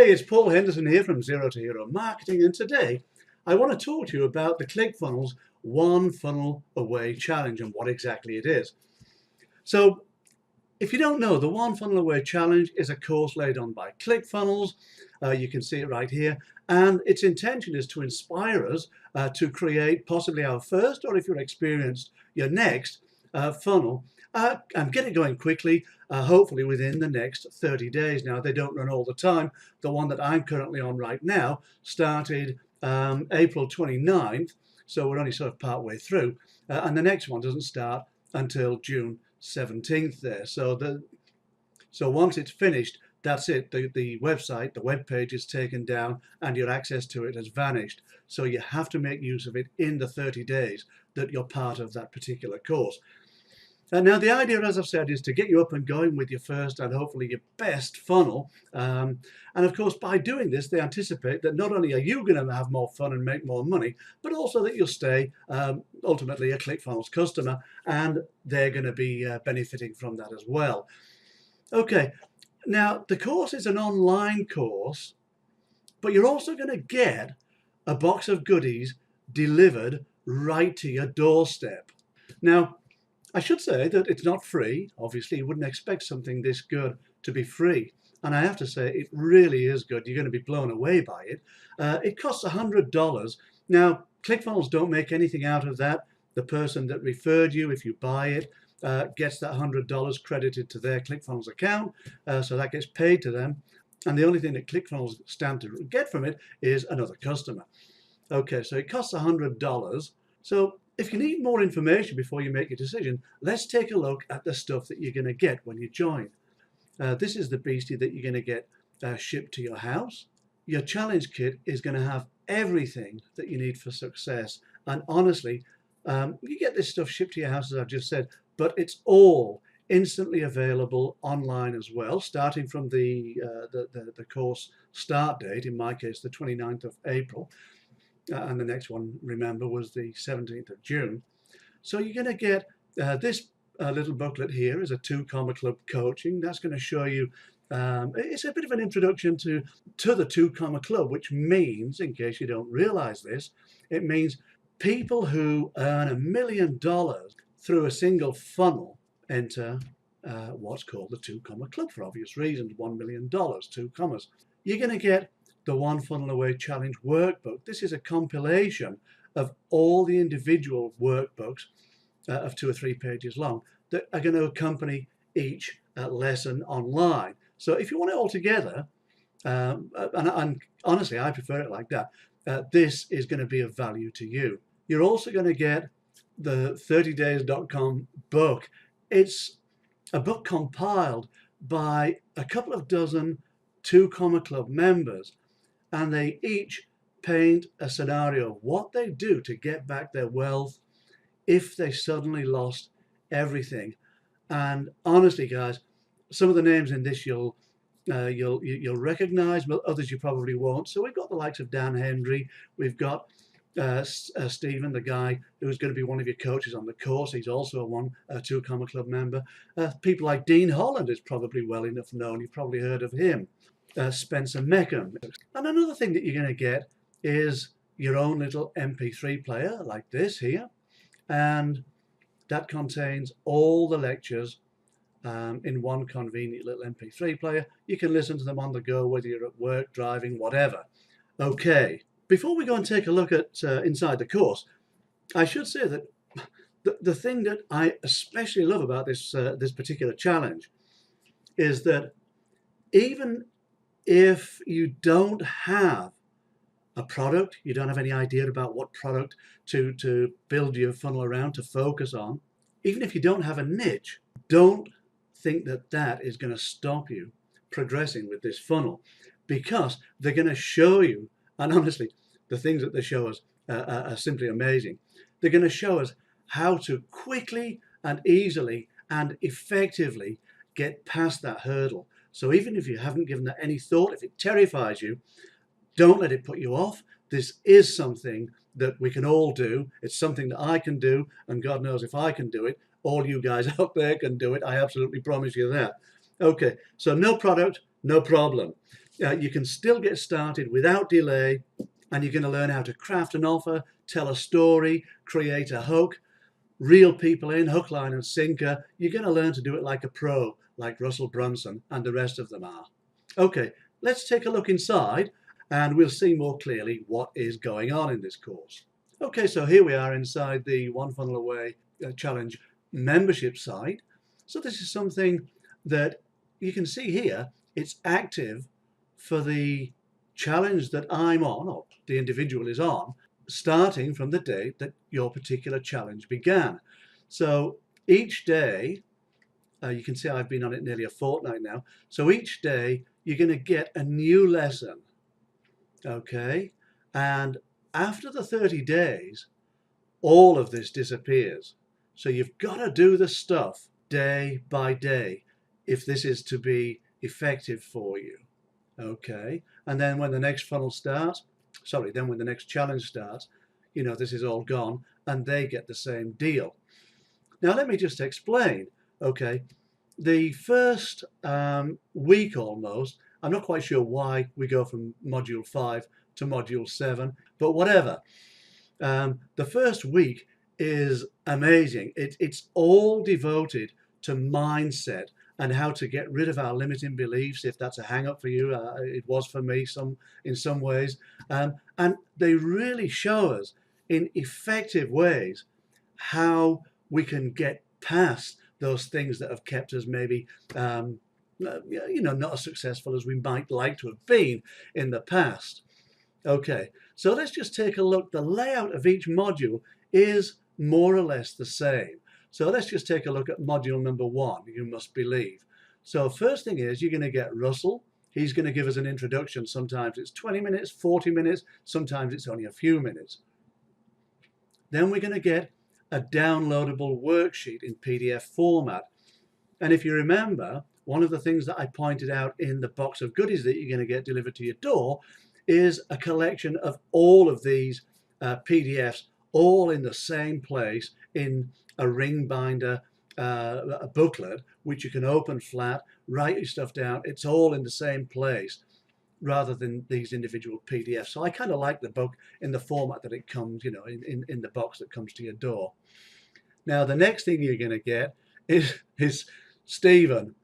Hey, it's Paul Henderson here from Zero to Hero Marketing, and today I want to talk to you about the Clickfunnels One Funnel Away Challenge and what exactly it is. So, if you don't know, the One Funnel Away Challenge is a course laid on by Clickfunnels. You can see it right here, and its intention is to inspire us to create possibly our first, or if you're experienced, your next funnel, and get it going quickly, hopefully within the next 30 days. Now, they don't run all the time. The one that I'm currently on right now started April 29th, so we're only sort of part way through, and the next one doesn't start until June 17th there. So once it's finished, that's it. The website, the web page is taken down and your access to it has vanished. So you have to make use of it in the 30 days that you're part of that particular course. And now the idea, as I've said, is to get you up and going with your first and hopefully your best funnel. And of course, by doing this, they anticipate that not only are you going to have more fun and make more money, but also that you'll stay ultimately a ClickFunnels customer, and they're going to be benefiting from that as well. Okay, now the course is an online course, but you're also going to get a box of goodies delivered right to your doorstep. Now, I should say that it's not free. Obviously, you wouldn't expect something this good to be free. And I have to say, it really is good. You're going to be blown away by it. It costs $100. Now, ClickFunnels don't make anything out of that. The person that referred you, if you buy it, gets that $100 credited to their ClickFunnels account. So that gets paid to them. And the only thing that ClickFunnels stand to get from it is another customer. Okay, so it costs $100. So if you need more information before you make your decision, let's take a look at the stuff that you're going to get when you join. This is the beastie that you're going to get shipped to your house. Your challenge kit is going to have everything that you need for success. And honestly, you get this stuff shipped to your house, as I've just said, but it's all instantly available online as well, starting from the course start date, in my case, the 29th of April. And the next one, remember, was the 17th of June. So you're going to get this little booklet here is a 2 Comma Club coaching. That's going to show you, it's a bit of an introduction to the 2 Comma Club, which means, in case you don't realize this, it means people who earn $1 million through a single funnel enter what's called the 2 Comma Club for obvious reasons. $1 million, 2 commas. You're going to get the One Funnel Away Challenge workbook. This is a compilation of all the individual workbooks of 2 or 3 pages long that are going to accompany each lesson online. So if you want it all together, and honestly, I prefer it like that, this is going to be of value to you. You're also going to get the 30days.com book. It's a book compiled by a couple of dozen 2 Comma Club members, and they each paint a scenario of what they do to get back their wealth if they suddenly lost everything. And honestly, guys, some of the names in this you'll recognize, but others you probably won't. So we've got the likes of Dan Hendry, we've got Stephen, the guy who's going to be one of your coaches on the course. He's also a 2 Comma Club member. People like Dean Holland is probably well enough known. You've probably heard of him. Spencer Meckham. And another thing that you're going to get is your own little MP3 player like this here, and that contains all the lectures in one convenient little MP3 player. You can listen to them on the go, whether you're at work, driving, whatever. Okay, before we go and take a look at inside the course, I should say that the thing that I especially love about this particular challenge is that even if you don't have a product, you don't have any idea about what product to build your funnel around, to focus on, even if you don't have a niche, don't think that that is going to stop you progressing with this funnel, because they're going to show you, and honestly, the things that they show us are simply amazing. They're going to show us how to quickly and easily and effectively get past that hurdle. So even if you haven't given that any thought, if it terrifies you, don't let it put you off. This is something that we can all do. It's something that I can do, and God knows if I can do it, all you guys out there can do it. I absolutely promise you that. Okay, so no product, no problem. You can still get started without delay, and you're going to learn how to craft an offer, tell a story, create a hook, reel people in, hook, line, and sinker. You're going to learn to do it like a pro, like Russell Brunson and the rest of them are. Okay, let's take a look inside and we'll see more clearly what is going on in this course. Okay, so here we are inside the One Funnel Away Challenge membership site. So this is something that you can see here. It's active for the challenge that I'm on, or the individual is on, starting from the date that your particular challenge began. So each day, you can see I've been on it nearly a fortnight now. So each day you're going to get a new lesson, okay? And after the 30 days, all of this disappears. So you've got to do the stuff day by day if this is to be effective for you, okay? And then when the next funnel starts, then when the next challenge starts, you know, this is all gone and they get the same deal. Now, let me just explain, okay? The first week almost, I'm not quite sure why we go from module 5 to module 7, but whatever. The first week is amazing. It's all devoted to mindset and how to get rid of our limiting beliefs, if that's a hang-up for you. It was for me in some ways. And they really show us in effective ways how we can get past those things that have kept us maybe not as successful as we might like to have been in the past. Okay, so let's just take a look. The layout of each module is more or less the same. So let's just take a look at module number 1, You Must Believe. So first thing is you're going to get Russell. He's going to give us an introduction. Sometimes it's 20 minutes, 40 minutes, sometimes it's only a few minutes. Then we're going to get a downloadable worksheet in PDF format. And if you remember, one of the things that I pointed out in the box of goodies that you're going to get delivered to your door is a collection of all of these PDFs, all in the same place in a ring binder, a booklet, which you can open flat, write your stuff down. It's all in the same place rather than these individual PDFs. So I kind of like the book in the format that it comes, you know, in the box that comes to your door. Now, the next thing you're going to get is Stephen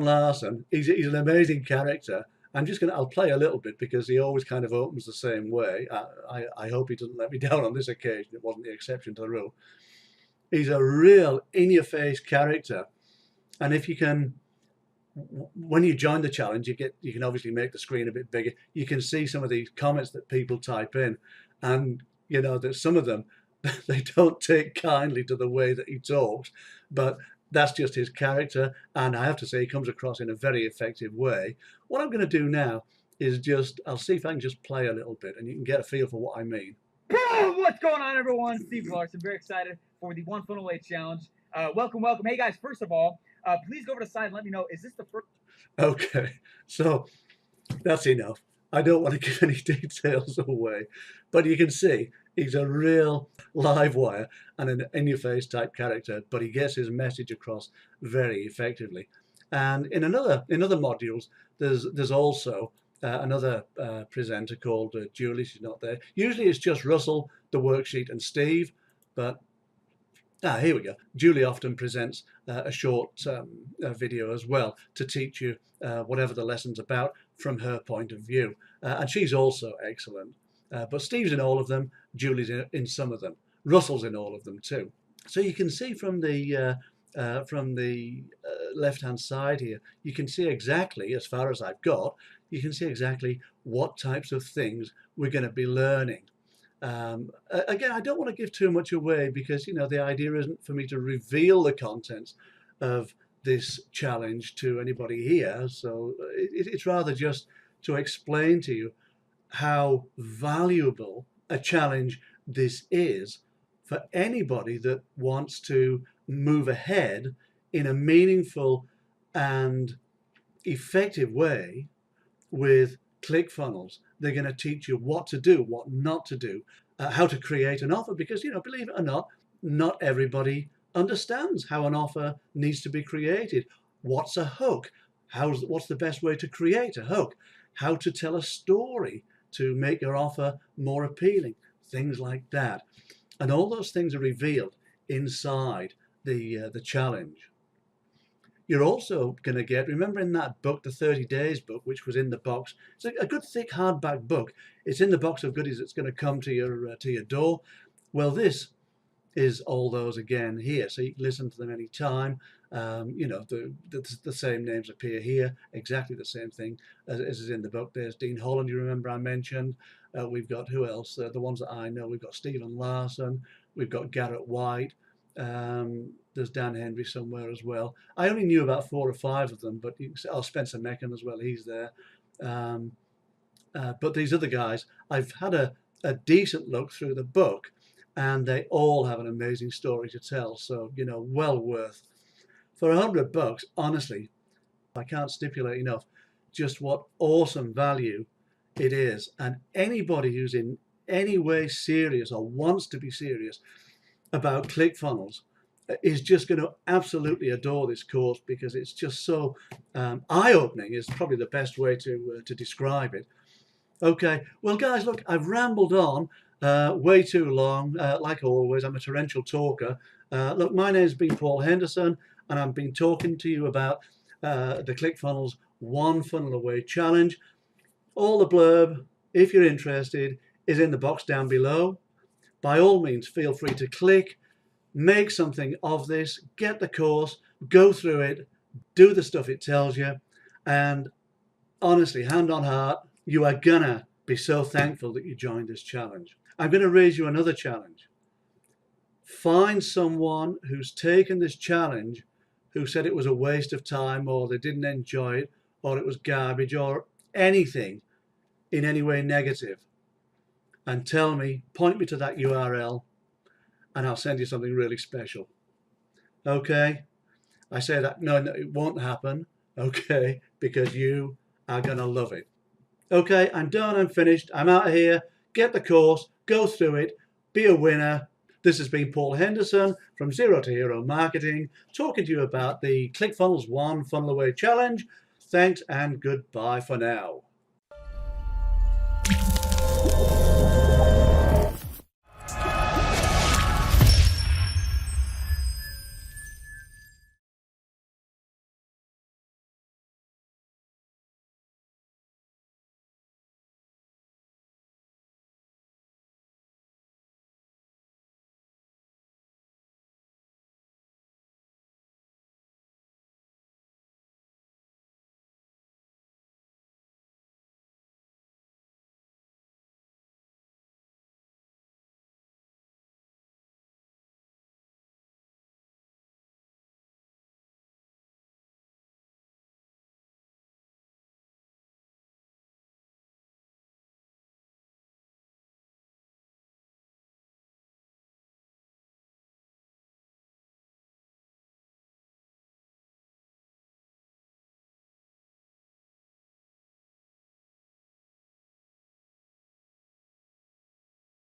Larson. He's an amazing character. I'll play a little bit because he always kind of opens the same way. I hope he doesn't let me down on this occasion. It wasn't the exception to the rule. He's a real in-your-face character. And if you can, when you join the challenge, you can obviously make the screen a bit bigger. You can see some of these comments that people type in. And, you know, that some of them, they don't take kindly to the way that he talks. But that's just his character, and I have to say he comes across in a very effective way. What I'm going to do now is I'll see if I can just play a little bit and you can get a feel for what I mean. What's going on, everyone? Steve Larson, very excited for the One Funnel Away Challenge. Welcome. Hey guys, first of all, please go over to the side and let me know, is this the first? Okay, so that's enough. I don't want to give any details away, but you can see he's a real live wire and an in-your-face type character, but he gets his message across very effectively. And in other modules, there's also another presenter called Julie. She's not there. Usually it's just Russell, the worksheet, and Steve, but here we go. Julie often presents a short video as well to teach you whatever the lesson's about from her point of view. And she's also excellent. But Steve's in all of them, Julie's in some of them. Russell's in all of them too. So you can see from the left-hand side here, you can see exactly, as far as I've got, you can see exactly what types of things we're going to be learning. Again, I don't want to give too much away because, you know, the idea isn't for me to reveal the contents of this challenge to anybody here. So it's rather just to explain to you how valuable a challenge this is for anybody that wants to move ahead in a meaningful and effective way with ClickFunnels. They're going to teach you what to do, what not to do, how to create an offer, because, you know, believe it or not, not everybody understands how an offer needs to be created. What's a hook? What's the best way to create a hook? how to tell a story to make your offer more appealing, things like that. And all those things are revealed inside the challenge. You're also going to get, remember in that book, the 30 Days book, which was in the box, it's a good thick hardback book. It's in the box of goodies that's going to come to your door. Well, this is all those again here, so you can listen to them anytime. You know, the same names appear here, exactly the same thing as is in the book. There's Dean Holland, you remember I mentioned. We've got, who else? The ones that I know, we've got Stephen Larson, we've got Garrett White, there's Dan Henry somewhere as well. I only knew about 4 or 5 of them, but Spencer Meckham as well, he's there. But these other guys, I've had a decent look through the book, and they all have an amazing story to tell. So, you know, well worth. For $100, honestly, I can't stipulate enough just what awesome value it is. And anybody who's in any way serious or wants to be serious about ClickFunnels is just going to absolutely adore this course, because it's just so eye-opening is probably the best way to describe it. Okay, well guys, look, I've rambled on way too long. Like always, I'm a torrential talker. Look, my name's been Paul Henderson, and I've been talking to you about the ClickFunnels One Funnel Away Challenge. All the blurb, if you're interested, is in the box down below. By all means, feel free to click, make something of this, get the course, go through it, do the stuff it tells you, and honestly, hand on heart, you are gonna be so thankful that you joined this challenge. I'm gonna raise you another challenge. Find someone who's taken this challenge who said it was a waste of time, or they didn't enjoy it, or it was garbage, or anything in any way negative, and tell me, point me to that URL, and I'll send you something really special. Okay? I say that, no, it won't happen, okay, because you are gonna love it. Okay, I'm done, I'm finished, I'm out of here. Get the course, go through it, be a winner. This has been Paul Henderson from Zero to Hero Marketing, talking to you about the ClickFunnels One Funnel Away Challenge. Thanks and goodbye for now.